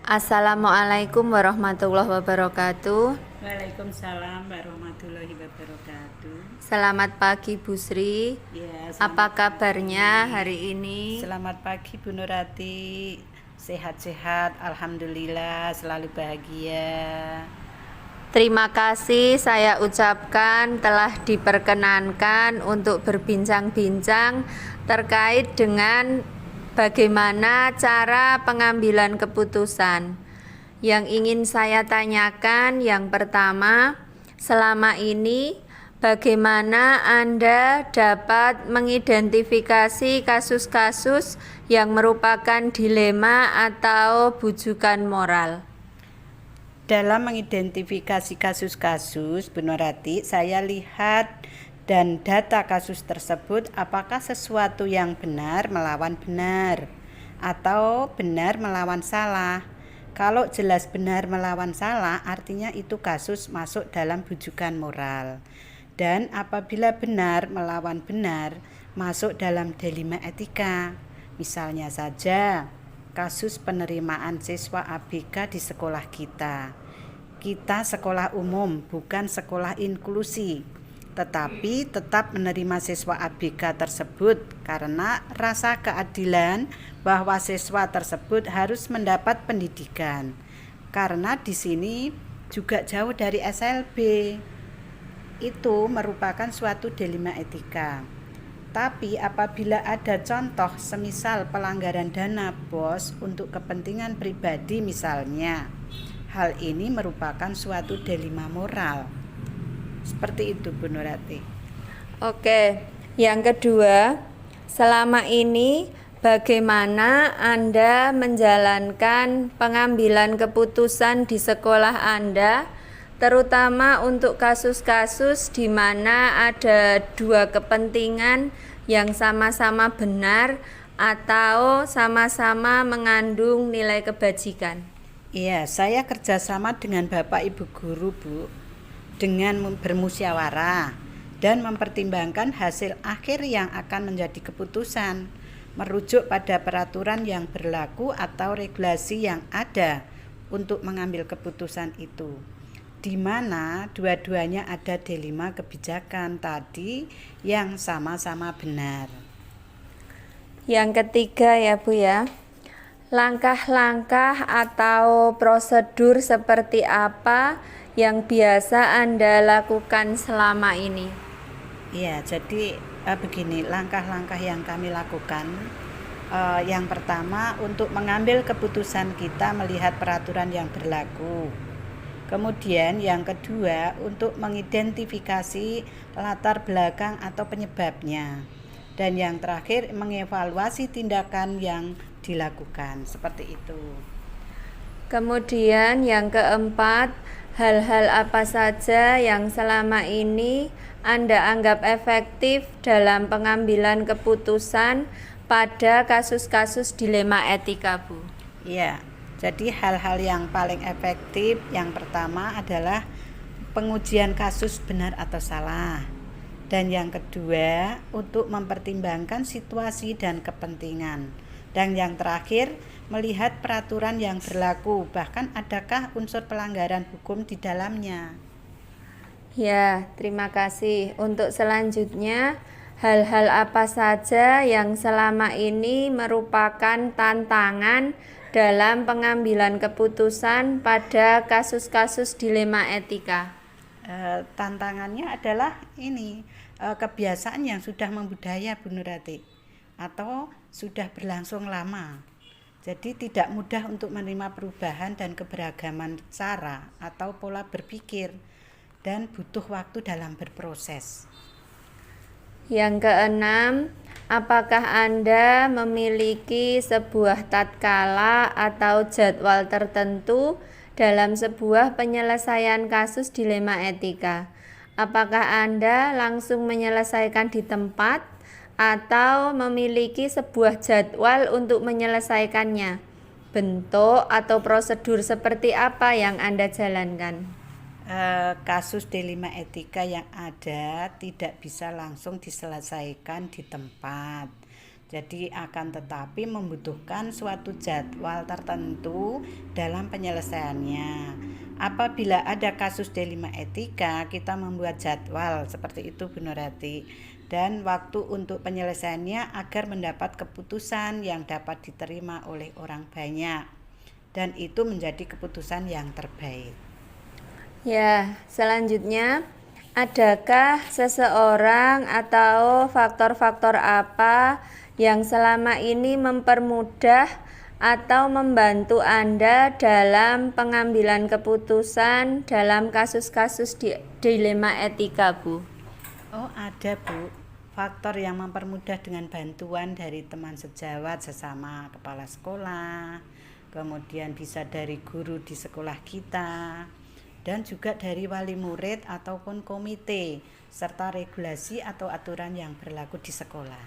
Assalamualaikum warahmatullahi wabarakatuh. Waalaikumsalam warahmatullahi wabarakatuh. Selamat pagi Bu Sri. Ya, Apa selamat kabarnya pagi. hari ini? Selamat pagi Bu Nurati. Sehat-sehat, alhamdulillah, selalu bahagia. Terima kasih saya ucapkan telah diperkenankan untuk berbincang-bincang terkait dengan bagaimana cara pengambilan keputusan. Yang ingin saya tanyakan yang pertama, selama ini bagaimana Anda dapat mengidentifikasi kasus-kasus yang merupakan dilema atau bujukan moral? Dalam mengidentifikasi kasus-kasus, Bu Nurati, saya lihat dan data kasus tersebut apakah sesuatu yang benar melawan benar atau benar melawan salah. Kalau jelas benar melawan salah, artinya itu kasus masuk dalam bujukan moral. Dan apabila benar melawan benar, masuk dalam dilema etika. Misalnya saja, kasus penerimaan siswa ABK di sekolah kita. Kita sekolah umum, bukan sekolah inklusi, tetapi tetap menerima siswa ABK tersebut karena rasa keadilan bahwa siswa tersebut harus mendapat pendidikan. Karena di sini juga jauh dari SLB. Itu merupakan suatu dilema etika. Tapi apabila ada contoh semisal pelanggaran dana BOS untuk kepentingan pribadi misalnya, hal ini merupakan suatu dilema moral. Seperti itu Bu Nurati. Oke, yang kedua, selama ini bagaimana Anda menjalankan pengambilan keputusan di sekolah Anda, terutama untuk kasus-kasus di mana ada dua kepentingan yang sama-sama benar atau sama-sama mengandung nilai kebajikan? Iya, saya kerjasama dengan Bapak Ibu Guru Bu, dengan bermusyawarah dan mempertimbangkan hasil akhir yang akan menjadi keputusan, merujuk pada peraturan yang berlaku atau regulasi yang ada untuk mengambil keputusan itu, di mana dua-duanya ada dilema kebijakan tadi yang sama-sama benar. Yang ketiga ya Bu ya, langkah-langkah atau prosedur seperti apa yang biasa Anda lakukan selama ini? Iya, jadi begini, langkah-langkah yang kami lakukan. Yang pertama, untuk mengambil keputusan kita melihat peraturan yang berlaku. Kemudian yang kedua, untuk mengidentifikasi latar belakang atau penyebabnya. Dan yang terakhir, mengevaluasi tindakan yang dilakukan. Seperti itu. Kemudian yang keempat, hal-hal apa saja yang selama ini Anda anggap efektif dalam pengambilan keputusan pada kasus-kasus dilema etika, Bu? Iya, jadi hal-hal yang paling efektif yang pertama adalah pengujian kasus benar atau salah. Dan yang kedua, untuk mempertimbangkan situasi dan kepentingan. Dan yang terakhir, melihat peraturan yang berlaku, bahkan adakah unsur pelanggaran hukum di dalamnya. Ya, terima kasih. Untuk selanjutnya, hal-hal apa saja yang selama ini merupakan tantangan dalam pengambilan keputusan pada kasus-kasus dilema etika? Tantangannya adalah ini, kebiasaan yang sudah membudaya Bu Nurati, atau sudah berlangsung lama. Jadi tidak mudah untuk menerima perubahan dan keberagaman cara atau pola berpikir, dan butuh waktu dalam berproses. Yang keenam, apakah Anda memiliki sebuah tatkala atau jadwal tertentu dalam sebuah penyelesaian kasus dilema etika? Apakah Anda langsung menyelesaikan di tempat atau memiliki sebuah jadwal untuk menyelesaikannya? Bentuk atau prosedur seperti apa yang Anda jalankan? Kasus dilema etika yang ada tidak bisa langsung diselesaikan di tempat. Jadi akan tetapi membutuhkan suatu jadwal tertentu dalam penyelesaiannya. Apabila ada kasus D5 etika, kita membuat jadwal seperti itu Bu Nurati. Dan waktu untuk penyelesaiannya agar mendapat keputusan yang dapat diterima oleh orang banyak. Dan itu menjadi keputusan yang terbaik. Ya, selanjutnya, adakah seseorang atau faktor-faktor apa yang selama ini mempermudah atau membantu Anda dalam pengambilan keputusan dalam kasus-kasus dilema etika, Bu? Oh, ada Bu. Faktor yang mempermudah dengan bantuan dari teman sejawat sesama kepala sekolah, kemudian bisa dari guru di sekolah kita, dan juga dari wali murid ataupun komite, serta regulasi atau aturan yang berlaku di sekolah.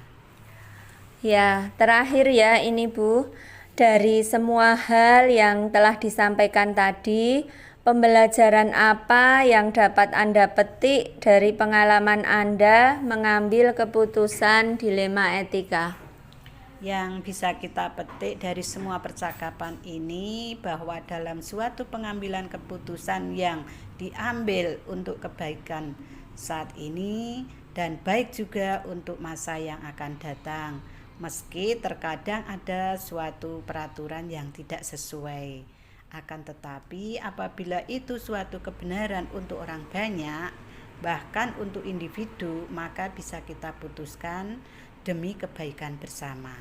Ya, terakhir ya ini Bu, dari semua hal yang telah disampaikan tadi, pembelajaran apa yang dapat Anda petik dari pengalaman Anda mengambil keputusan dilema etika? Yang bisa kita petik dari semua percakapan ini bahwa dalam suatu pengambilan keputusan yang diambil untuk kebaikan saat ini dan baik juga untuk masa yang akan datang, meski terkadang ada suatu peraturan yang tidak sesuai. Akan tetapi apabila itu suatu kebenaran untuk orang banyak, bahkan untuk individu, maka bisa kita putuskan demi kebaikan bersama.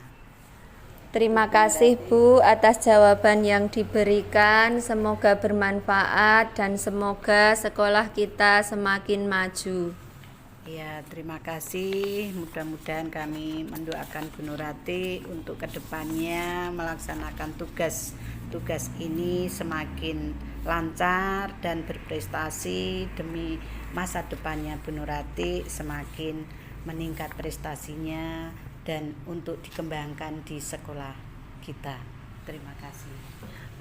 Terima kasih Bu atas jawaban yang diberikan. Semoga bermanfaat dan semoga sekolah kita semakin maju. Ya, terima kasih. Mudah-mudahan kami mendoakan Bu Nurati untuk kedepannya melaksanakan tugas ini semakin lancar dan berprestasi demi masa depannya Bu Nurati semakin meningkat prestasinya dan untuk dikembangkan di sekolah kita. Terima kasih.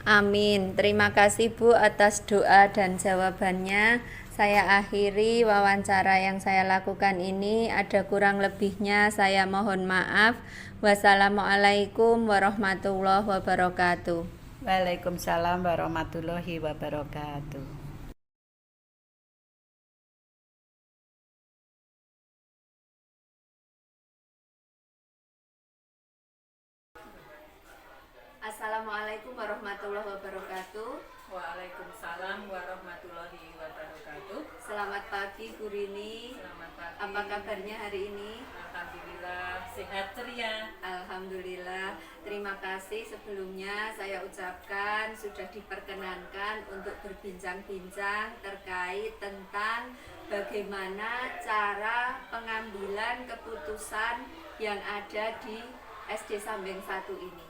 Amin. Terima kasih Bu atas doa dan jawabannya. Saya akhiri wawancara yang saya lakukan ini. Ada kurang lebihnya saya mohon maaf. Wassalamualaikum warahmatullahi wabarakatuh. Waalaikumsalam warahmatullahi wabarakatuh. Assalamualaikum warahmatullahi wabarakatuh. Waalaikumsalam warahmatullahi wabarakatuh. Selamat pagi Bu Rini. Selamat pagi. Apa kabarnya hari ini? Alhamdulillah sehat ceria. Alhamdulillah. Terima kasih sebelumnya saya ucapkan sudah diperkenankan untuk berbincang-bincang terkait tentang bagaimana cara pengambilan keputusan yang ada di SD Sambeng 1 ini.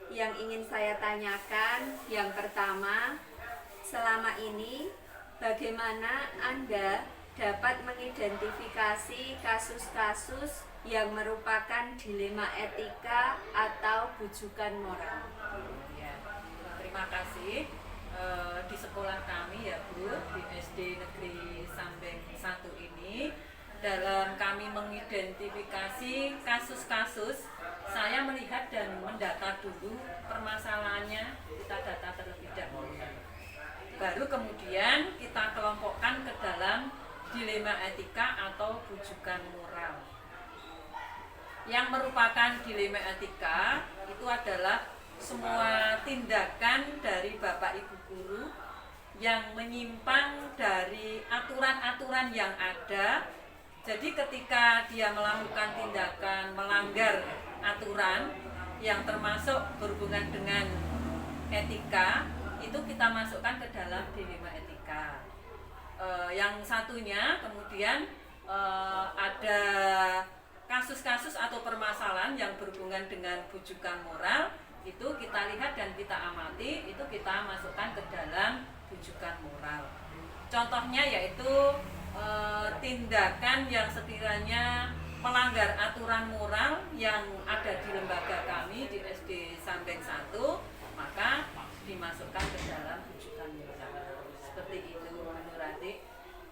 Yang ingin saya tanyakan yang pertama, selama ini bagaimana Anda dapat mengidentifikasi kasus-kasus yang merupakan dilema etika atau bujukan moral? Ya, terima kasih. Di sekolah kami ya Bu, di SD Negeri Sambeng 1 ini, dalam kami mengidentifikasi kasus-kasus, saya melihat dan mendata dulu permasalahannya, kita data terlebih dahulu. Baru kemudian kita kelompokkan ke dalam dilema etika atau bujukan moral. Yang merupakan dilema etika itu adalah semua tindakan dari Bapak Ibu guru yang menyimpang dari aturan-aturan yang ada. Jadi ketika dia melakukan tindakan melanggar aturan yang termasuk berhubungan dengan etika, itu kita masukkan ke dalam dilema etika. Yang satunya kemudian ada kasus-kasus atau permasalahan yang berhubungan dengan bujukan moral, itu kita lihat dan kita amati, itu kita masukkan ke dalam bujukan moral. Contohnya yaitu tindakan yang sekiranya melanggar aturan moral yang ada di lembaga kami di SD Sambeng 1, maka dimasukkan ke dalam bujukan moral. Seperti itu, Bu Nurati.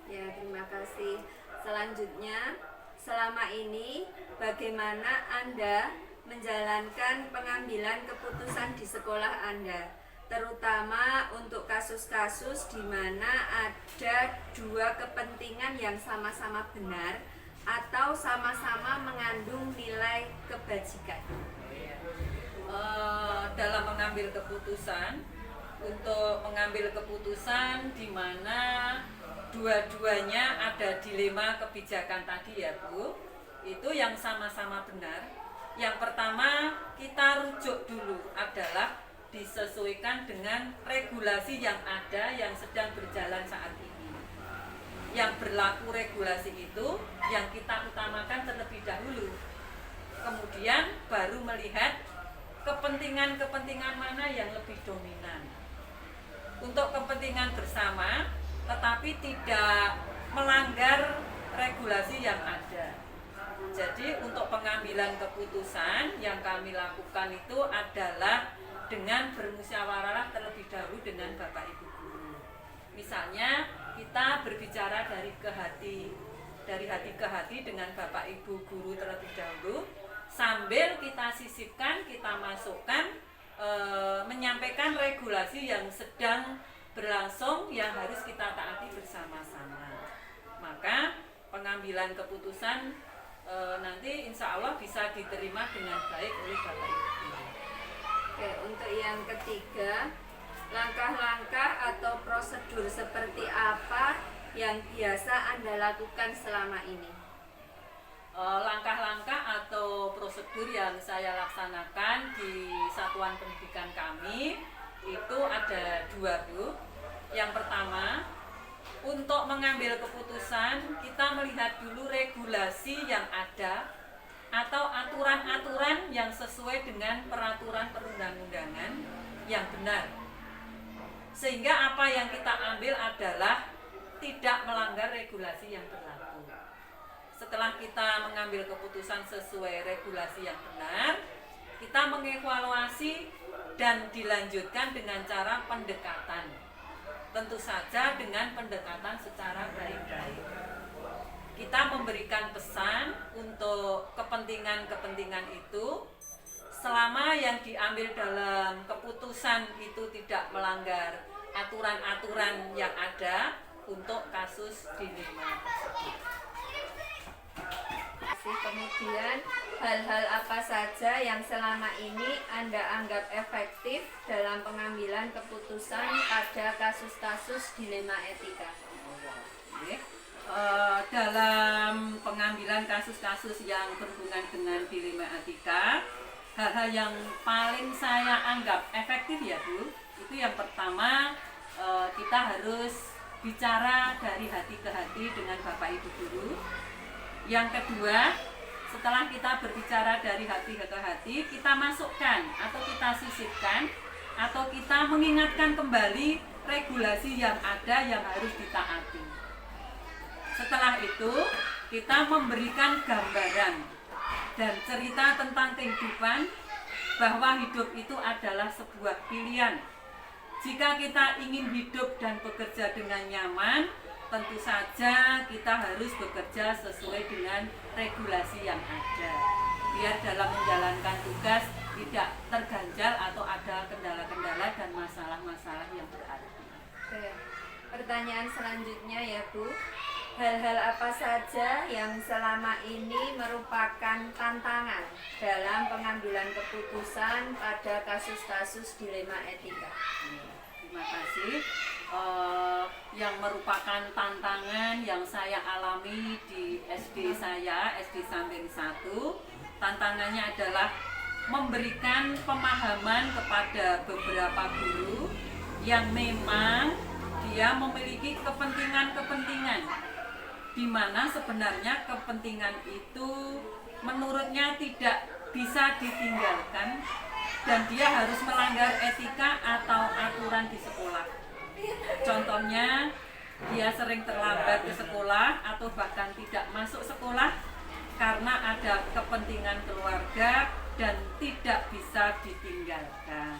Ya, terima kasih. Selanjutnya, selama ini bagaimana Anda menjalankan pengambilan keputusan di sekolah Anda, terutama untuk kasus-kasus di mana ada dua kepentingan yang sama-sama benar atau sama-sama mengandung nilai kebajikan. Dalam mengambil keputusan, untuk mengambil keputusan di mana dua-duanya ada dilema kebijakan tadi ya Bu, itu yang sama-sama benar. Yang pertama kita rujuk dulu adalah disesuaikan dengan regulasi yang ada yang sedang berjalan saat ini. Yang berlaku regulasi itu yang kita utamakan terlebih dahulu. Kemudian baru melihat kepentingan-kepentingan mana yang lebih dominan. Untuk kepentingan bersama tetapi tidak melanggar regulasi yang ada. Jadi untuk pengambilan keputusan yang kami lakukan itu adalah dengan bermusyawarah terlebih dahulu dengan Bapak Ibu guru. Misalnya kita berbicara dari hati ke hati dengan Bapak Ibu guru terlebih dahulu, sambil kita sisipkan, kita masukkan, menyampaikan regulasi yang sedang berlangsung yang harus kita taati bersama-sama. Maka pengambilan keputusan nanti insya Allah bisa diterima dengan baik oleh Bapak Ibu. Oke, untuk yang ketiga, langkah-langkah atau prosedur seperti apa yang biasa Anda lakukan selama ini? Langkah-langkah atau prosedur yang saya laksanakan di satuan pendidikan kami itu ada dua Bu. Yang pertama, untuk mengambil keputusan kita melihat dulu regulasi yang ada atau aturan-aturan yang sesuai dengan peraturan perundang-undangan yang benar, sehingga apa yang kita ambil adalah tidak melanggar regulasi yang berlaku. Setelah kita mengambil keputusan sesuai regulasi yang benar, kita mengevaluasi dan dilanjutkan dengan cara pendekatan. Tentu saja dengan pendekatan secara baik-baik. Kita memberikan pesan untuk kepentingan-kepentingan itu selama yang diambil dalam keputusan itu tidak melanggar aturan-aturan yang ada untuk kasus dilema tersebut. Kemudian hal-hal apa saja yang selama ini Anda anggap efektif dalam pengambilan keputusan pada kasus-kasus dilema etika? Dalam pengambilan kasus-kasus yang berhubungan dengan dilema etika, hal-hal yang paling saya anggap efektif ya Bu, itu yang pertama kita harus bicara dari hati ke hati dengan Bapak Ibu guru. Yang kedua, setelah kita berbicara dari hati ke hati, kita masukkan atau kita sisipkan atau kita mengingatkan kembali regulasi yang ada yang harus ditaati. Setelah itu, kita memberikan gambaran dan cerita tentang kehidupan bahwa hidup itu adalah sebuah pilihan. Jika kita ingin hidup dan bekerja dengan nyaman, tentu saja kita harus bekerja sesuai dengan regulasi yang ada. Biar dalam menjalankan tugas tidak terganjal atau ada kendala-kendala dan masalah-masalah yang berarti. Oke. Pertanyaan selanjutnya ya Bu, hal-hal apa saja yang selama ini merupakan tantangan dalam pengambilan keputusan pada kasus-kasus dilema etika? Terima kasih. Yang merupakan tantangan yang saya alami di SD saya, SD Sambeng 1, tantangannya adalah memberikan pemahaman kepada beberapa guru yang memang dia memiliki kepentingan-kepentingan, di mana sebenarnya kepentingan itu menurutnya tidak bisa ditinggalkan dan dia harus melanggar etika atau aturan di sekolah. Contohnya, dia sering terlambat ke sekolah atau bahkan tidak masuk sekolah karena ada kepentingan keluarga dan tidak bisa ditinggalkan.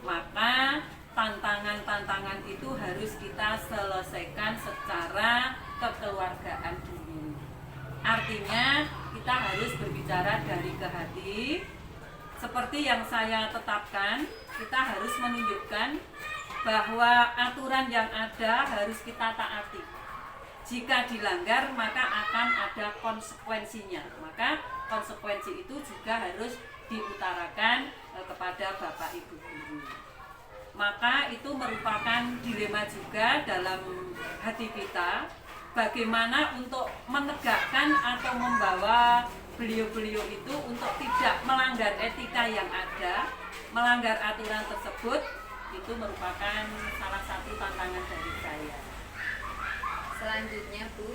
Maka tantangan-tantangan itu harus kita selesaikan secara kekeluargaan dulu. Artinya kita harus berbicara dari ke hati. Seperti yang saya tetapkan, kita harus menunjukkan bahwa aturan yang ada harus kita taati. Jika dilanggar maka akan ada konsekuensinya. Maka konsekuensi itu juga harus diutarakan kepada Bapak Ibu guru. Maka itu merupakan dilema juga dalam hati kita, bagaimana untuk menegakkan atau membawa beliau-beliau itu untuk tidak melanggar etika yang ada, melanggar aturan tersebut. Itu merupakan salah satu tantangan dari saya. Selanjutnya Bu,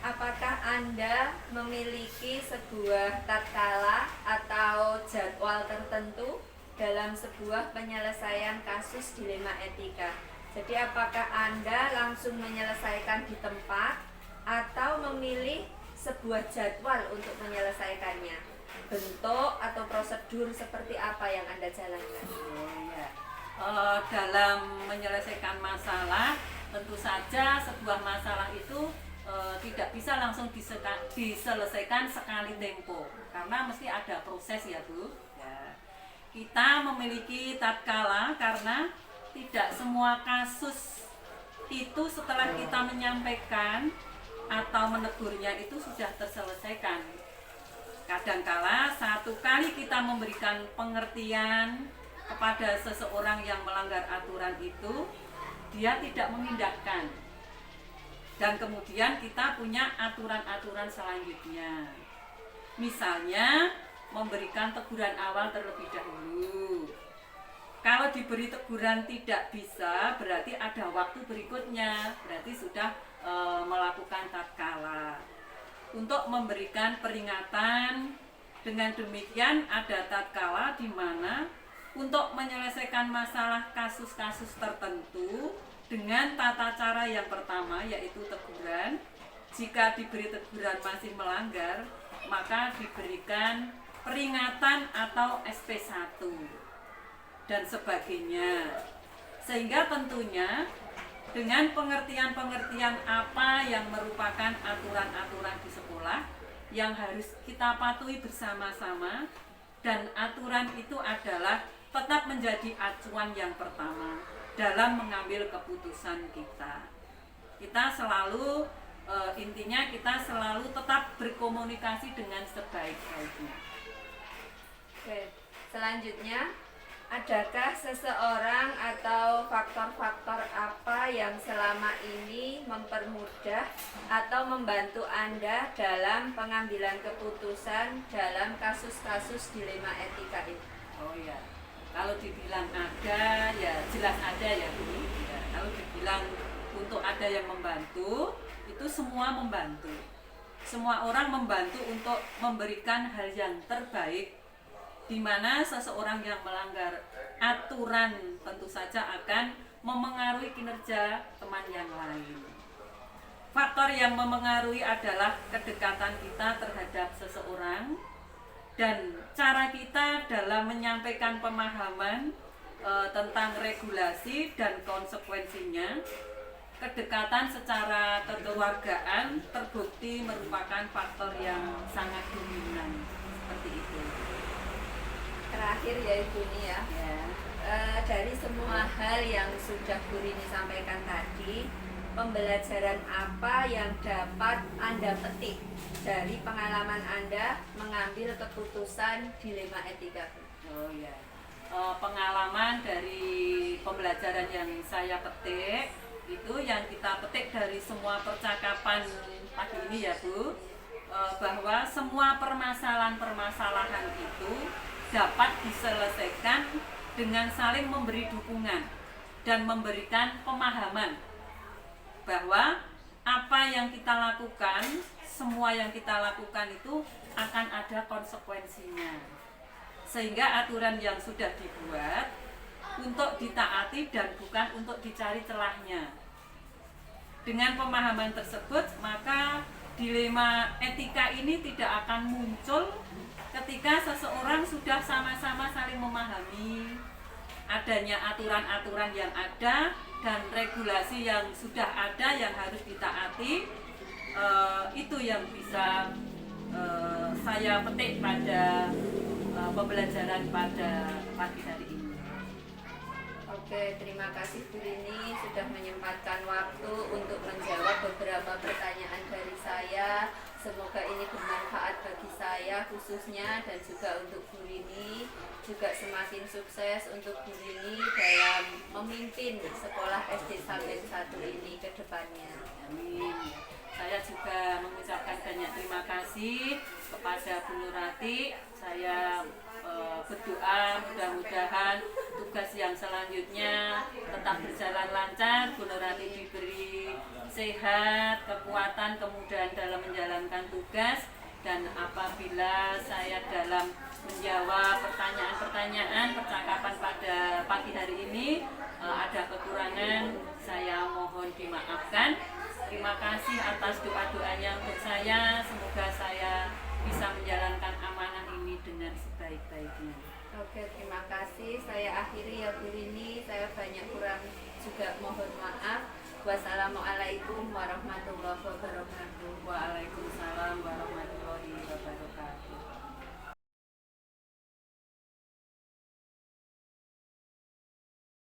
apakah Anda memiliki sebuah tatkala atau jadwal tertentu dalam sebuah penyelesaian kasus dilema etika? Jadi apakah Anda langsung menyelesaikan di tempat atau memilih sebuah jadwal untuk menyelesaikannya? Bentuk atau prosedur seperti apa yang Anda jalankan? Dalam menyelesaikan masalah, tentu saja sebuah masalah itu tidak bisa langsung diselesaikan sekali tempo, karena mesti ada proses ya Bu. Ya. Kita memiliki tatkala karena tidak semua kasus itu setelah kita menyampaikan atau menegurnya itu sudah terselesaikan. Kadangkala satu kali kita memberikan pengertian kepada seseorang yang melanggar aturan itu, dia tidak memindahkan. Dan kemudian kita punya aturan-aturan selanjutnya. Misalnya memberikan teguran awal terlebih dahulu. Kalau diberi teguran tidak bisa, berarti ada waktu berikutnya, berarti sudah melakukan tatkala. Untuk memberikan peringatan, dengan demikian ada tatkala di mana untuk menyelesaikan masalah kasus-kasus tertentu dengan tata cara yang pertama, yaitu teguran. Jika diberi teguran masih melanggar, maka diberikan peringatan atau SP1 dan sebagainya. Sehingga tentunya dengan pengertian-pengertian apa yang merupakan aturan-aturan di sekolah yang harus kita patuhi bersama-sama, dan aturan itu adalah tetap menjadi acuan yang pertama dalam mengambil keputusan kita. Kita selalu intinya kita selalu tetap berkomunikasi dengan sebaik-baiknya. Oke, selanjutnya, adakah seseorang atau faktor-faktor apa yang selama ini mempermudah atau membantu Anda dalam pengambilan keputusan dalam kasus-kasus dilema etika ini? Oh ya, kalau dibilang ada, ya jelas ada ya Bu. Ya, kalau dibilang untuk ada yang membantu, itu semua membantu. Semua orang membantu untuk memberikan hal yang terbaik, di mana seseorang yang melanggar aturan tentu saja akan memengaruhi kinerja teman yang lain. Faktor yang memengaruhi adalah kedekatan kita terhadap seseorang dan cara kita dalam menyampaikan pemahaman tentang regulasi dan konsekuensinya. Kedekatan secara kekeluargaan terbukti merupakan faktor yang sangat dominan, seperti itu. Terakhir ya Ibu Rini ya. Dari semua hal yang sudah Bu Rini sampaikan tadi, pembelajaran apa yang dapat Anda petik dari pengalaman Anda mengambil keputusan dilema etika? Oh ya, pengalaman dari pembelajaran yang saya petik itu yang kita petik dari semua percakapan pagi ini ya Bu, bahwa semua permasalahan-permasalahan itu dapat diselesaikan dengan saling memberi dukungan dan memberikan pemahaman bahwa apa yang kita lakukan, semua yang kita lakukan itu akan ada konsekuensinya. Sehingga aturan yang sudah dibuat untuk ditaati dan bukan untuk dicari celahnya. Dengan pemahaman tersebut, maka dilema etika ini tidak akan muncul ketika seseorang sudah sama-sama saling memahami adanya aturan-aturan yang ada dan regulasi yang sudah ada yang harus ditaati, itu yang bisa saya petik pada pembelajaran pada pagi hari ini. Oke, terima kasih Bu Rini sudah menyempatkan waktu untuk menjawab beberapa pertanyaan dari saya. Semoga ini bermanfaat bagi saya khususnya dan juga untuk Bu Rini, juga semakin sukses untuk Bu Rini dalam memimpin sekolah SD Sambeng 1 ini ke depannya. Amin. Saya juga mengucapkan banyak terima kasih kepada Bu Nurati. Saya berdoa mudah-mudahan tugas yang selanjutnya tetap berjalan lancar. Bu Nurati diberi sehat, kekuatan, kemudahan dalam menjalankan tugas, dan apabila saya dalam menjawab pertanyaan-pertanyaan percakapan pada pagi hari ini ada kekurangan, saya mohon dimaafkan. Terima kasih atas doa-doanya untuk saya. Semoga saya bisa menjalankan amanah ini dengan sebaik-baiknya. Oke, terima kasih. Saya akhiri ya Bu Rini. Saya banyak kurang juga mohon maaf. Wassalamualaikum warahmatullahi wabarakatuh. Waalaikumsalam warahmatullahi wabarakatuh.